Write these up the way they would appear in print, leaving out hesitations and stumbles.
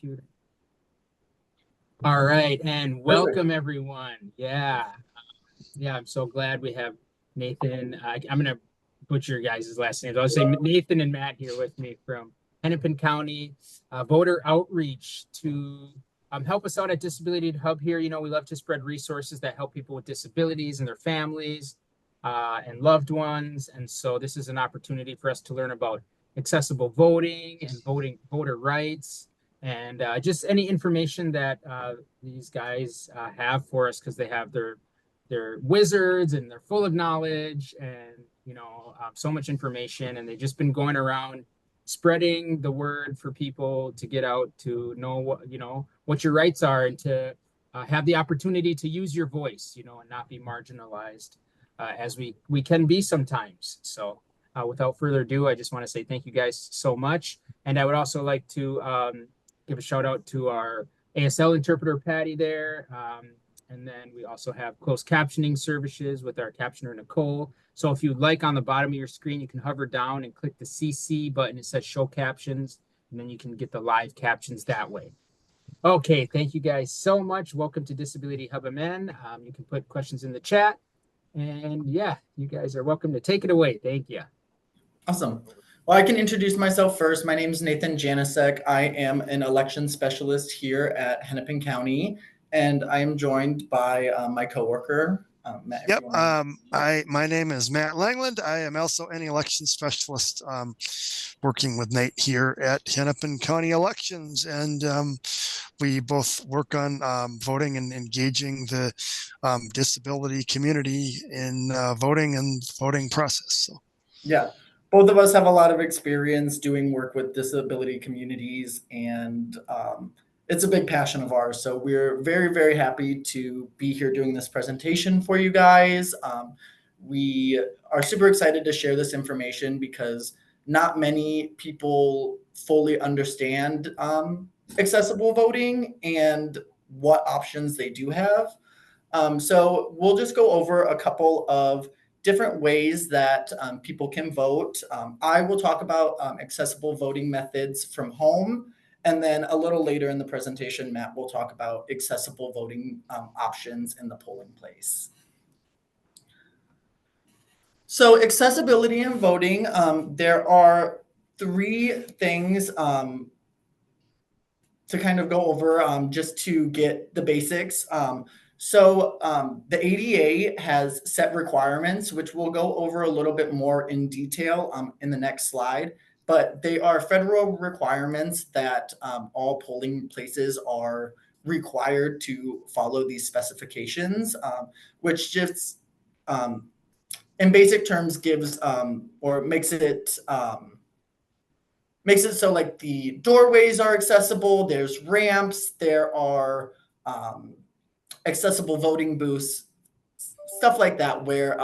computer. All right, and welcome everyone. Yeah, I'm so glad we have Nathan. I'm gonna butcher your guys' last names. I'll say Nathan and Matt here with me from Hennepin County Voter Outreach to help us out at Disability Hub here. You know, we love to spread resources that help people with disabilities and their families and loved ones. And so this is an opportunity for us to learn about accessible voting and voter rights and just any information that these guys have for us, because they have they're wizards and they're full of knowledge and so much information, and they've just been going around spreading the word for people to get out to know what your rights are and to have the opportunity to use your voice, and not be marginalized as we can be sometimes. So without further ado, I just want to say thank you guys so much. And I would also like to give a shout out to our ASL interpreter, Patty, there. And then we also have closed captioning services with our captioner, Nicole. So if you'd like, on the bottom of your screen, you can hover down and click the CC button. It says show captions, and then you can get the live captions that way. Okay, thank you guys so much. Welcome to Disability Hub MN. You can put questions in the chat. And yeah, you guys are welcome to take it away. Thank you. Awesome. Well, I can introduce myself first. My name is Nathan Janisek. I am an election specialist here at Hennepin County, and I am joined by my coworker, Matt. Yep. My name is Matt Langland. I am also an election specialist working with Nate here at Hennepin County Elections. And we both work on voting and engaging the disability community in voting and voting process. So, yeah, both of us have a lot of experience doing work with disability communities, and it's a big passion of ours. So we're very, very happy to be here doing this presentation for you guys. We are super excited to share this information because not many people fully understand accessible voting and what options they do have. So we'll just go over a couple of different ways that people can vote. I will talk about accessible voting methods from home. And then a little later in the presentation, Matt will talk about accessible voting options in the polling place. So accessibility in voting, there are three things to kind of go over just to get the basics. So the ADA has set requirements, which we'll go over a little bit more in detail in the next slide. But they are federal requirements that all polling places are required to follow these specifications, which just, in basic terms, gives or makes it so like the doorways are accessible. There's ramps. There are accessible voting booths, stuff like that, where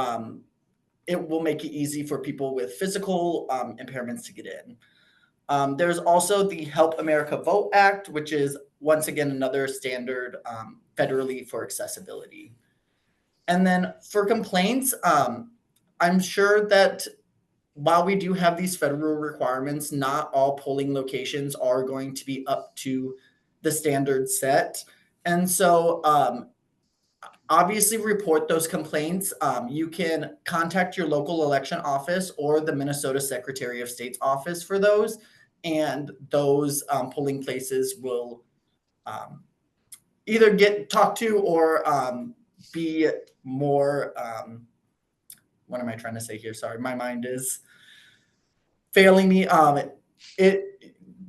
it will make it easy for people with physical impairments to get in. There's also the Help America Vote Act, which is, once again, another standard federally for accessibility. And then for complaints, I'm sure that while we do have these federal requirements, not all polling locations are going to be up to the standard set. And so obviously report those complaints. You can contact your local election office or the Minnesota Secretary of State's office for those, and those polling places will either get talked to or be more, what am I trying to say here? Sorry, my mind is failing me.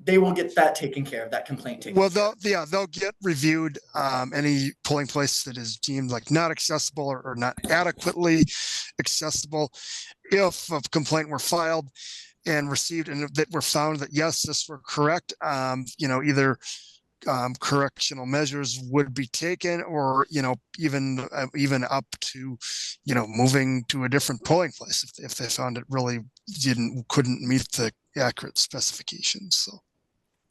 They will get that taken care of, that complaint taken care of. They'll get reviewed. Any polling place that is deemed like not accessible or not adequately accessible, if a complaint were filed and received and that were found that yes, this were correct, either correctional measures would be taken, or even up to moving to a different polling place if they found it really couldn't meet the accurate specifications. So.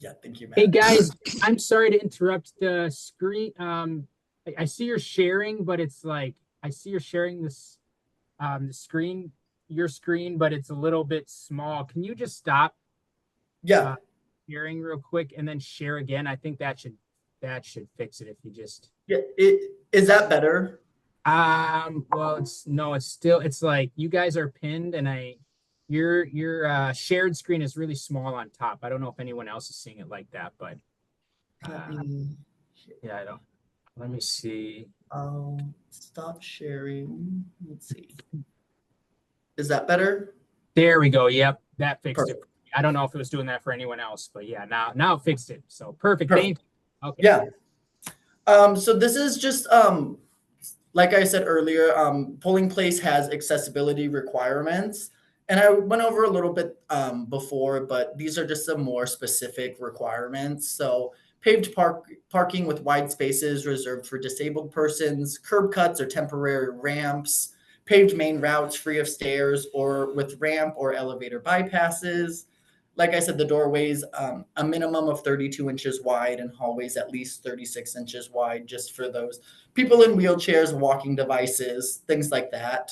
Yeah, thank you, Matt. Hey guys, I'm sorry to interrupt the screen. I see you're sharing, but it's like I see you're sharing this your screen, but it's a little bit small. Can you just stop? Yeah. sharing real quick and then share again. I think that should fix it if you just. Yeah, is that better? Well, it's like you guys are pinned and your shared screen is really small on top. I don't know if anyone else is seeing it like that, but Let me, yeah, let me see. stop sharing. Let's see. Is that better? There we go. Yep, that fixed Perfect. it. I don't know if it was doing that for anyone else, but yeah, now it fixed it. So perfect. Perfect. Thank you. Okay. Yeah. So this is just like I said earlier, polling place has accessibility requirements. And I went over a little bit before, but these are just some more specific requirements. So paved parking with wide spaces reserved for disabled persons, curb cuts or temporary ramps, paved main routes free of stairs or with ramp or elevator bypasses. Like I said, the doorways, a minimum of 32 inches wide and hallways at least 36 inches wide, just for those people in wheelchairs, walking devices, things like that.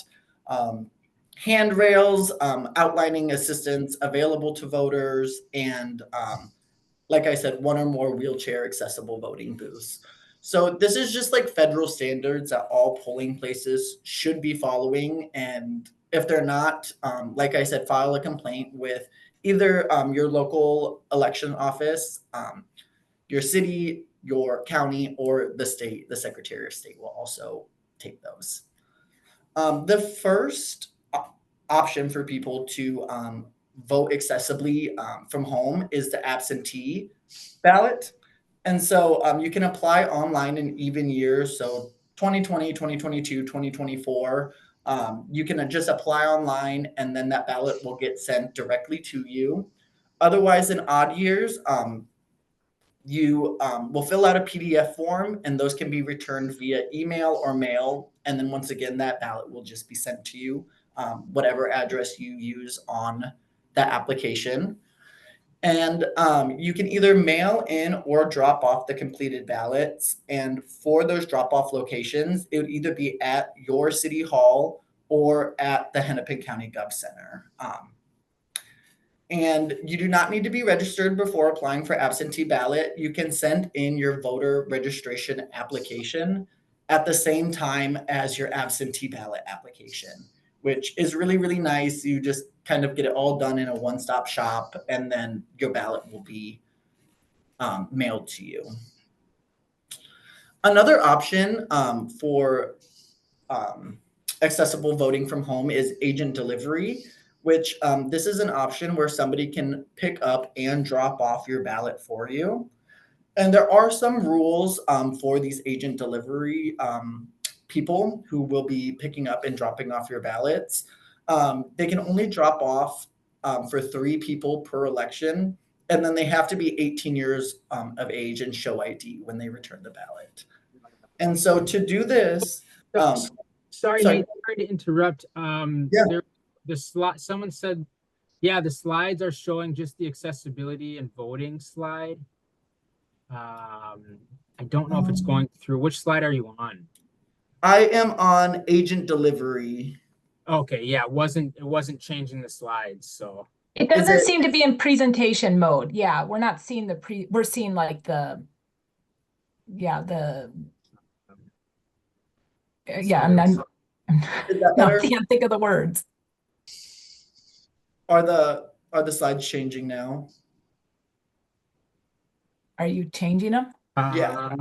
Handrails, outlining assistance available to voters, and like I said, one or more wheelchair accessible voting booths. So this is just like federal standards that all polling places should be following. And if they're not, like I said, file a complaint with either your local election office, your city, your county, or the state. The Secretary of State will also take those. The first option for people to vote accessibly from home is the absentee ballot. And so you can apply online in even years. So 2020, 2022, 2024. You can just apply online and then that ballot will get sent directly to you. Otherwise, in odd years, you will fill out a PDF form and those can be returned via email or mail. And then once again, that ballot will just be sent to you, whatever address you use on that application. And you can either mail in or drop off the completed ballots. And for those drop off locations, it would either be at your city hall or at the Hennepin County Gov Center. And you do not need to be registered before applying for absentee ballot. You can send in your voter registration application at the same time as your absentee ballot application, which is really, really nice. You just kind of get it all done in a one-stop shop, and then your ballot will be mailed to you. Another option for accessible voting from home is agent delivery, which this is an option where somebody can pick up and drop off your ballot for you. And there are some rules for these agent delivery people who will be picking up and dropping off your ballots. They can only drop off for 3 people per election, and then they have to be 18 years of age and show ID when they return the ballot. And so to do this, sorry, sorry. Nate, sorry to interrupt. Yeah. Someone said, yeah, the slides are showing just the accessibility and voting slide. I don't know if it's going through. Which slide are you on? I am on agent delivery. Okay, yeah, it wasn't changing the slides, so. It doesn't seem to be in presentation mode. Yeah, we're not seeing we're seeing like the, yeah, I can't think of the words. Are the slides changing now? Are you changing them? Yeah.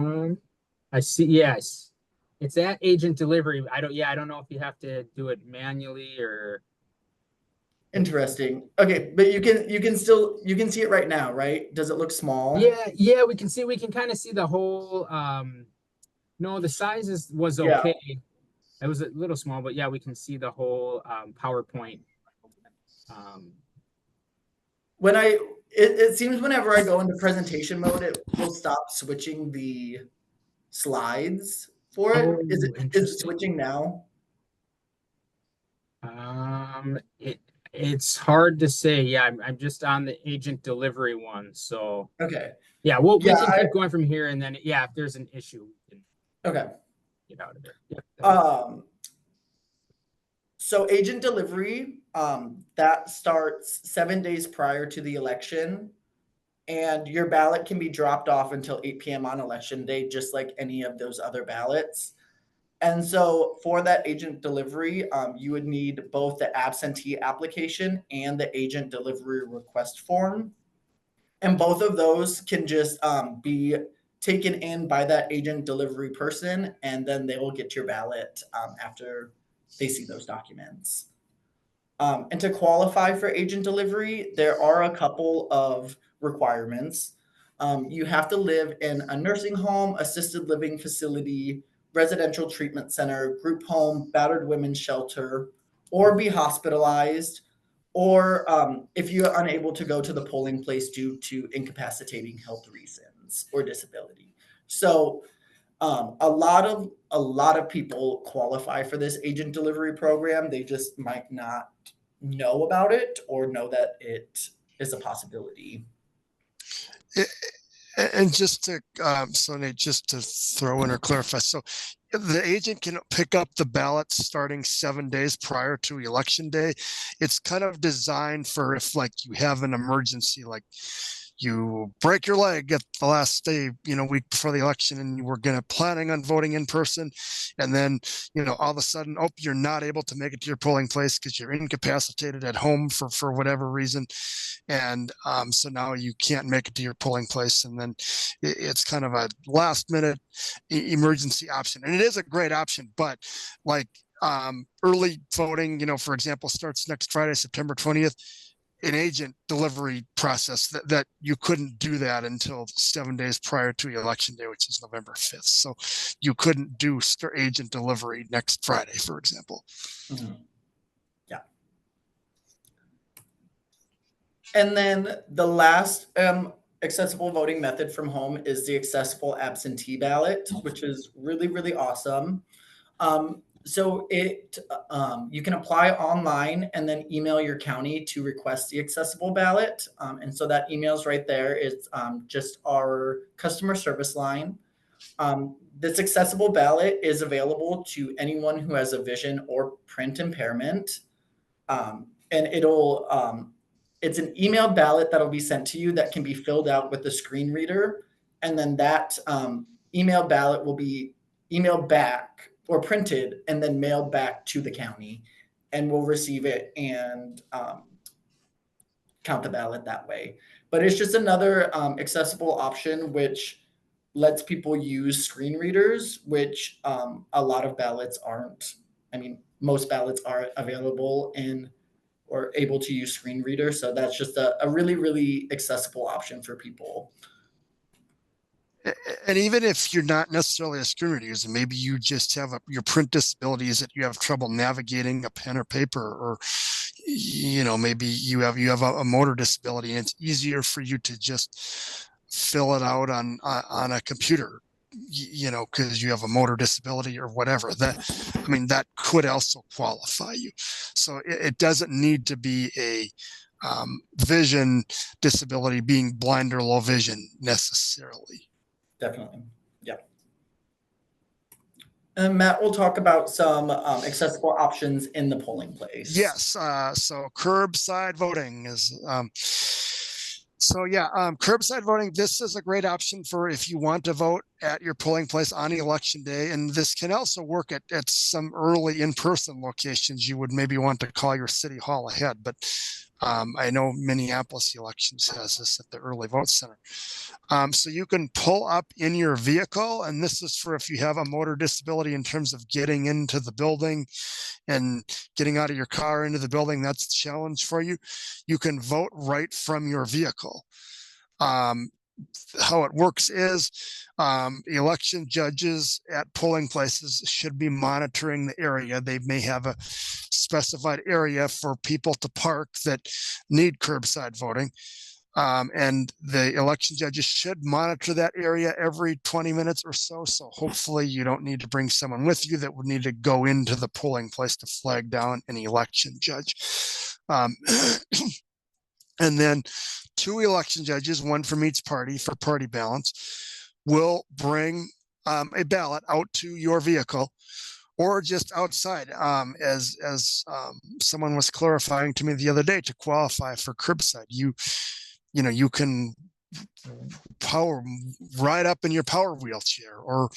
I see. Yes, it's at agent delivery. I don't know if you have to do it manually or. Interesting. Okay, but you can see it right now, right? Does it look small? Yeah, we can kind of see the whole. No, the size was okay. Yeah. It was a little small, but yeah, we can see the whole PowerPoint. It seems whenever I go into presentation mode, it will stop switching the slides for it. Oh, is it switching now? It's hard to say. Yeah, I'm just on the agent delivery one, so okay. Yeah, we can keep going from here, and then if there's an issue, we can get out of it. Yeah. So agent delivery, that starts 7 days prior to the election. and your ballot can be dropped off until 8 p.m. on election day, just like any of those other ballots. And so for that agent delivery, you would need both the absentee application and the agent delivery request form. And both of those can just be taken in by that agent delivery person, and then they will get your ballot after they see those documents. And to qualify for agent delivery, there are a couple of requirements. You have to live in a nursing home, assisted living facility, residential treatment center, group home, battered women's shelter, or be hospitalized, or if you're unable to go to the polling place due to incapacitating health reasons or disability. So a lot of people qualify for this agent delivery program. They just might not know about it or know that it is a possibility. And just to, so Nate, just to throw in or clarify, so the agent can pick up the ballots starting 7 days prior to election day. It's kind of designed for if like you have an emergency, like you break your leg at the last day, week before the election, and you were planning on voting in person. And then, all of a sudden, you're not able to make it to your polling place because you're incapacitated at home for whatever reason. And so now you can't make it to your polling place. And then it's kind of a last minute emergency option. And it is a great option, but like early voting, for example, starts next Friday, September 20th. An agent delivery process that you couldn't do that until 7 days prior to election day, which is November 5th. So you couldn't do agent delivery next Friday, for example. Mm-hmm. Yeah. And then the last accessible voting method from home is the accessible absentee ballot, which is really, really awesome. So you can apply online and then email your county to request the accessible ballot. And so that email's right there. It's just our customer service line. This accessible ballot is available to anyone who has a vision or print impairment. And it's an email ballot that'll be sent to you that can be filled out with the screen reader. And then that email ballot will be emailed back or printed and then mailed back to the county, and we'll receive it and count the ballot that way. But it's just another accessible option which lets people use screen readers, which a lot of ballots aren't. I mean, most ballots are available in or able to use screen reader. So that's just a really, really accessible option for people. And even if you're not necessarily a screen reader user, maybe you just have your print disability is that you have trouble navigating a pen or paper, or maybe you have a motor disability and it's easier for you to just fill it out on a computer, because you have a motor disability or whatever. That could also qualify you. So it doesn't need to be a vision disability, being blind or low vision necessarily. Definitely. Yeah. And Matt will talk about some accessible options in the polling place. Yes. So curbside voting is, curbside voting. This is a great option for if you want to vote at your polling place on election day. And this can also work at some early in-person locations. You would maybe want to call your city hall ahead, but I know Minneapolis elections has this at the early vote center. So you can pull up in your vehicle, and this is for if you have a motor disability in terms of getting into the building and getting out of your car into the building. That's the challenge for you. You can vote right from your vehicle. How it works is election judges at polling places should be monitoring the area. They may have a specified area for people to park that need curbside voting. And the election judges should monitor that area every 20 minutes or so. So hopefully you don't need to bring someone with you that would need to go into the polling place to flag down an election judge. And then 2 election judges, one from each party for party balance, will bring a ballot out to your vehicle or just outside, as someone was clarifying to me the other day, to qualify for curbside. You can power ride up in your power wheelchair, or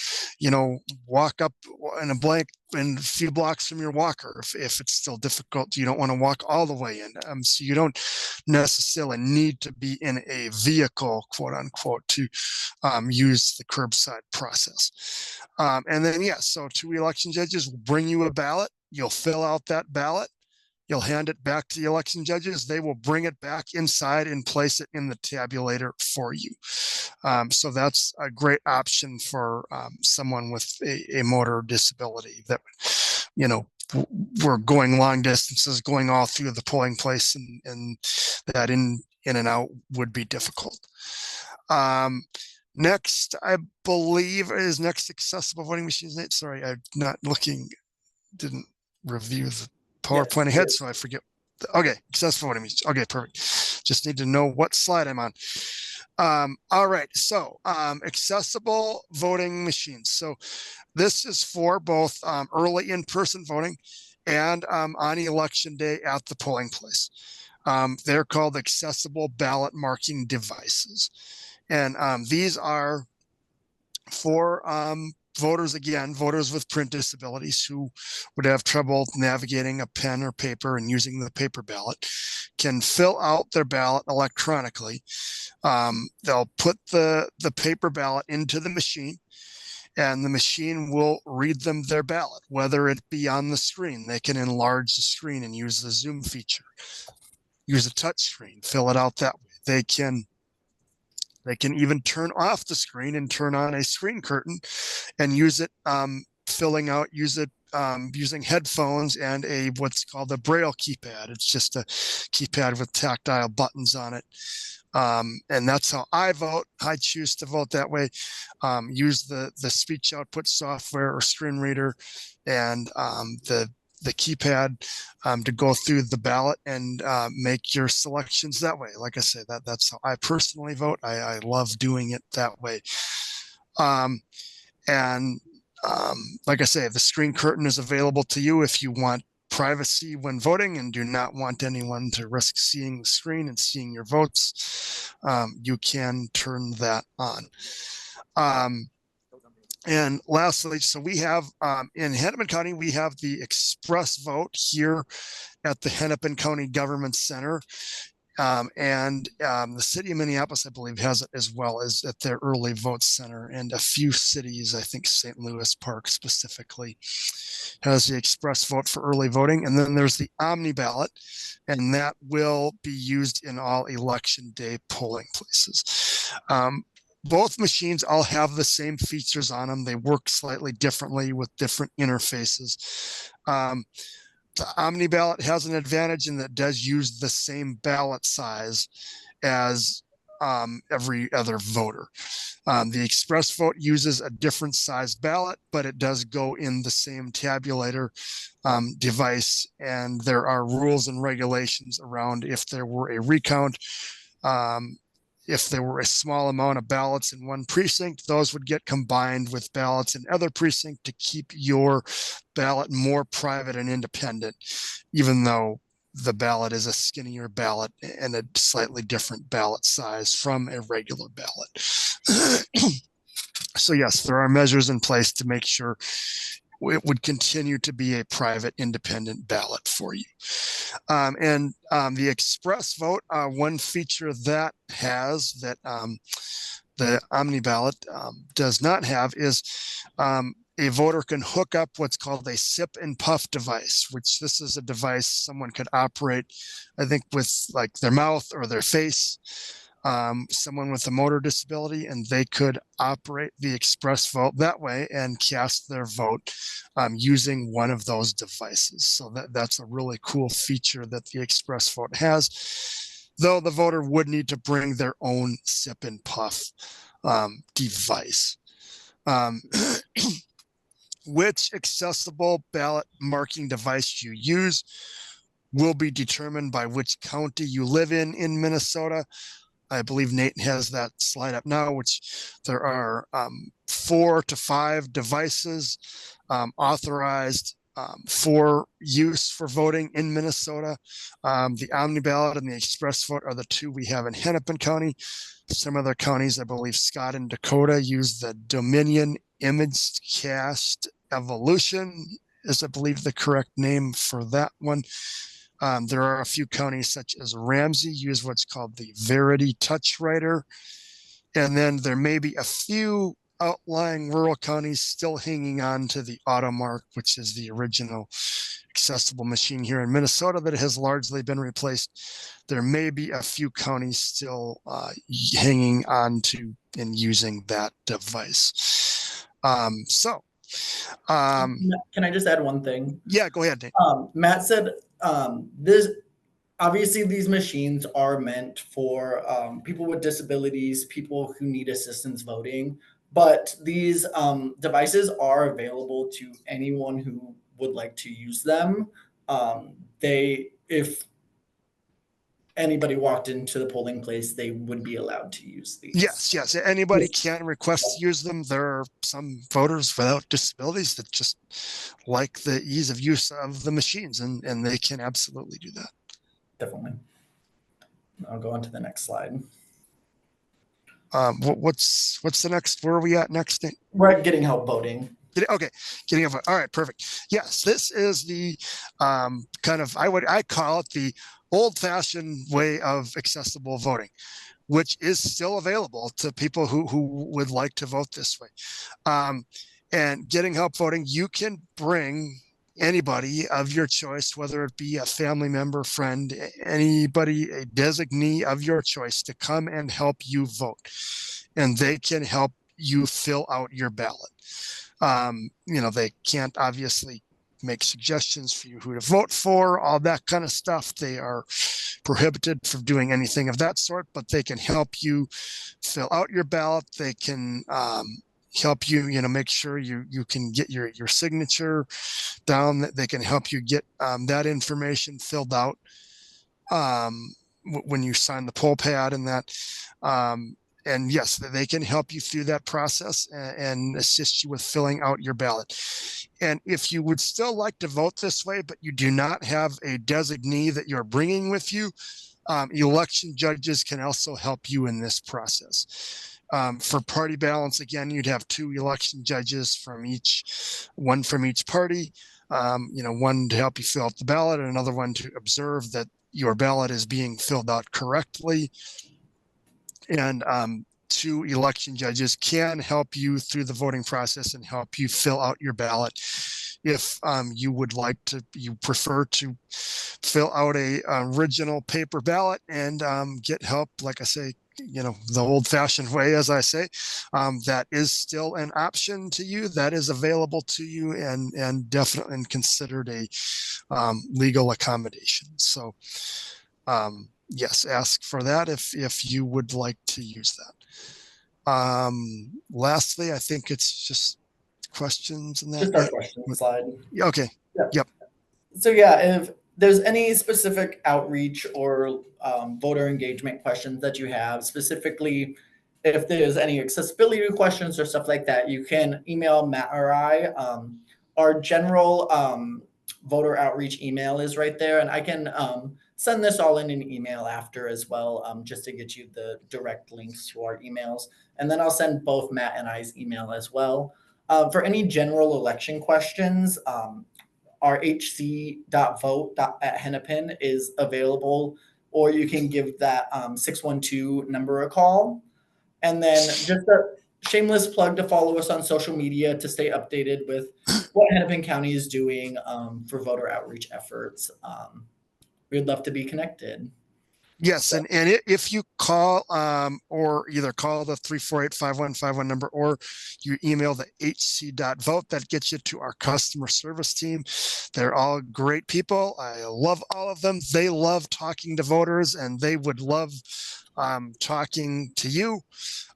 walk up in a few blocks from your walker if it's still difficult. You don't want to walk all the way in, so you don't necessarily need to be in a vehicle, quote unquote, to use the curbside process. And then so 2 election judges will bring you a ballot. You'll fill out that ballot. You'll hand it back to the election judges. They will bring it back inside and place it in the tabulator for you. So that's a great option for someone with a motor disability that, we're going long distances, going all through the polling place, and that in and out would be difficult. Next, I believe, is next accessible voting machines. Sorry, I'm not looking, didn't review the PowerPoint ahead, so I forget. Okay, accessible voting machines. Okay, perfect. Just need to know what slide I'm on. All right, so accessible voting machines. So this is for both early in-person voting and on election day at the polling place. They're called accessible ballot marking devices. And these are for voters with print disabilities who would have trouble navigating a pen or paper and using the paper ballot, can fill out their ballot electronically. They'll put the paper ballot into the machine, and the machine will read them their ballot, whether it be on the screen. They can enlarge the screen and use the zoom feature, use a touch screen, fill it out that way. They can even turn off the screen and turn on a screen curtain and use it, using headphones and what's called a Braille keypad. It's just a keypad with tactile buttons on it. And that's how I vote. I choose to vote that way. Use the speech output software or screen reader and the keypad to go through the ballot and make your selections that way. Like I say, that's how I personally vote. I love doing it that way. Like I say, the screen curtain is available to you if you want privacy when voting and do not want anyone to risk seeing the screen and seeing your votes. You can turn that on. And lastly, so we have in Hennepin County, we have the express vote here at the Hennepin County Government Center. The city of Minneapolis, I believe, has it as well as at their early vote center, and a few cities, I think St. Louis Park specifically, has the express vote for early voting. And then there's the Omni ballot, and that will be used in all election day polling places. Both machines all have the same features on them. They work slightly differently with different interfaces. The Omni ballot has an advantage in that it does use the same ballot size as every other voter. The express vote uses a different size ballot, but it does go in the same tabulator device. And there are rules and regulations around if there were a recount. If there were a small amount of ballots in one precinct, those would get combined with ballots in other precinct to keep your ballot more private and independent, even though the ballot is a skinnier ballot and a slightly different ballot size from a regular ballot. So yes, there are measures in place to make sure it would continue to be a private, independent ballot for you. The express vote, one feature that has that the Omni ballot does not have is a voter can hook up what's called a sip and puff device, which this is a device someone could operate, I think, with like their mouth or their face. Someone with a motor disability, and they could operate the express vote that way and cast their vote using one of those devices. So that's a really cool feature that the express vote has, though the voter would need to bring their own sip and puff device. Which accessible ballot marking device you use will be determined by which county you live in Minnesota. I believe Nate has that slide up now, which there are 4 to 5 devices authorized for use for voting in Minnesota. The Omni ballot and the Express vote are the two we have in Hennepin County. Some other counties, I believe Scott and Dakota, use the Dominion Image Cast Evolution is, I believe, the correct name for that one. There are a few counties such as Ramsey use what's called the Verity Touch Writer. And then there may be a few outlying rural counties still hanging on to the Automark, which is the original accessible machine here in Minnesota that has largely been replaced. There may be a few counties still hanging on to and using that device. Can I just add one thing? Yeah, go ahead, Nate. Matt said obviously these machines are meant for people with disabilities, people who need assistance voting, but these devices are available to anyone who would like to use them. If anybody walked into the polling place, they would be allowed to use these. Yes. Anybody can request to use them. There are some voters without disabilities that just like the ease of use of the machines, and they can absolutely do that. Definitely. I'll go on to the next slide. What's the next? Where are we at next? We're at getting help voting. Okay, getting help. All right, perfect. Yes, this is the kind of I call it the old-fashioned way of accessible voting, which is still available to people who would like to vote this way. And getting help voting, you can bring anybody of your choice, whether it be a family member, friend, anybody, a designee of your choice, to come and help you vote. And they can help you fill out your ballot. They can't obviously make suggestions for you who to vote for, all that kind of stuff. They are prohibited from doing anything of that sort, but they can help you fill out your ballot. They can help you, make sure you can get your signature down. They can help you get that information filled out when you sign the poll pad and that. And yes, they can help you through that process and assist you with filling out your ballot. And if you would still like to vote this way, but you do not have a designee that you're bringing with you, election judges can also help you in this process. For party balance, again, you'd have 2 election judges one from each party, one to help you fill out the ballot and another one to observe that your ballot is being filled out correctly. And 2 election judges can help you through the voting process and help you fill out your ballot. If you prefer to fill out a original paper ballot and get help, like I say, the old-fashioned way, as I say, that is still an option to you. That is available to you and definitely considered a legal accommodation. So, yes, ask for that if you would like to use that. Lastly, I think it's just questions and that. Just our question slide. Okay. Yep. So if there's any specific outreach or voter engagement questions that you have, specifically if there's any accessibility questions or stuff like that, you can email Matt or I. Our general voter outreach email is right there, and I can send this all in an email after as well, just to get you the direct links to our emails. And then I'll send both Matt and I's email as well. For any general election questions, our hc.vote@hennepin is available, or you can give that 612 number a call. And then just a shameless plug to follow us on social media to stay updated with what Hennepin County is doing for voter outreach efforts. We'd love to be connected. Yes, and if you call or either call the 348-5151 number or you email the hc.vote, that gets you to our customer service team. They're all great people. I love all of them. They love talking to voters and they would love talking to you.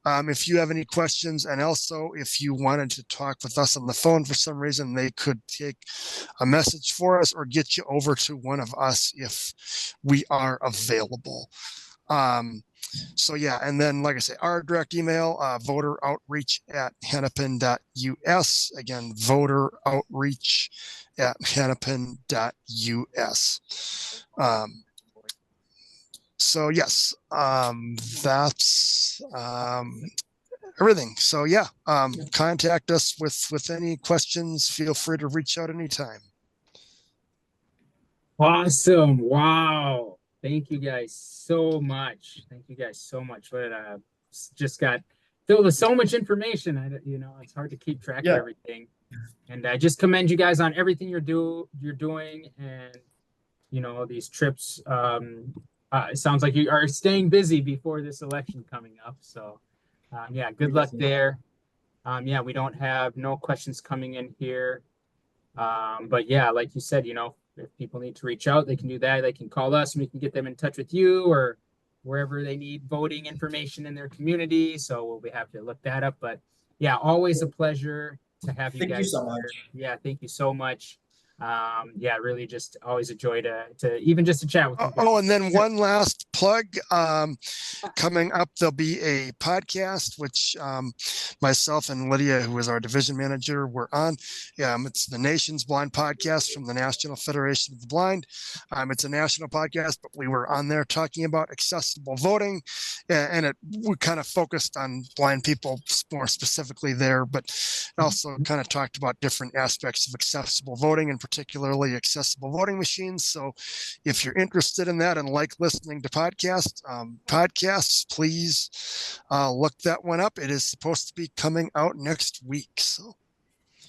If you have any questions, and also if you wanted to talk with us on the phone for some reason, they could take a message for us or get you over to one of us if we are available. So yeah, and then like I say, our direct email, voter outreach at hennepin.us. Again, voter outreach at hennepin.us. So yes, that's everything. So yeah, contact us with any questions. Feel free to reach out anytime. Awesome. Wow. Thank you guys so much. Thank you guys so much. What just got filled with so much information. It's hard to keep track of everything. And I just commend you guys on everything you're doing, and these trips. It sounds like you are staying busy before this election coming up. So yeah, good luck there. Yeah, we don't have no questions coming in here. But yeah, like you said, if people need to reach out, they can do that. They can call us and we can get them in touch with you or wherever they need voting information in their community. So we'll be happy to look that up. But yeah, always a pleasure to have you guys. Thank you so much. Yeah, thank you so much. Yeah, really just always a joy to even just to chat with you guys. Oh, and then one last plug. Coming up, there'll be a podcast which myself and Lydia, who is our division manager, were on. It's the Nation's Blind Podcast from the National Federation of the Blind. It's a national podcast, but we were on there talking about accessible voting, and we kind of focused on blind people more specifically there, but also kind of talked about different aspects of accessible voting, and particularly accessible voting machines. So if you're interested in that and like listening to podcasts, please look that one up. It is supposed to be coming out next week. So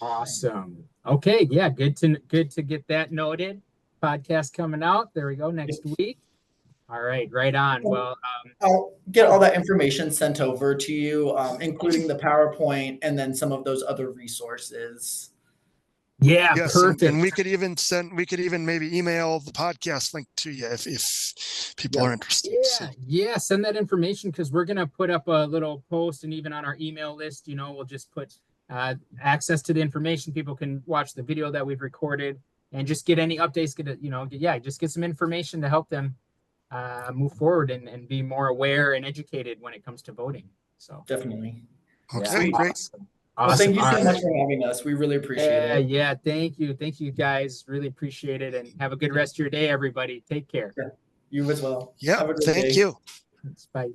awesome. Okay, yeah, good to get that noted. Podcast coming out. There we go, next week. All right, right on. Well, I'll get all that information sent over to you, including the PowerPoint and then some of those other resources. Yeah, yes, perfect. And we could even maybe email the podcast link to you if people are interested. Yeah, send that information, because we're gonna put up a little post, and even on our email list, we'll just put access to the information. People can watch the video that we've recorded and just get any updates. Just get some information to help them move forward and be more aware and educated when it comes to voting. So definitely. Okay, great. Awesome. Well, thank you so much for having us. We really appreciate it. Yeah, thank you guys. Really appreciate it, and have a good rest of your day, everybody. Take care. Yeah, you as well. Yeah, Have a good thank day. you. Bye.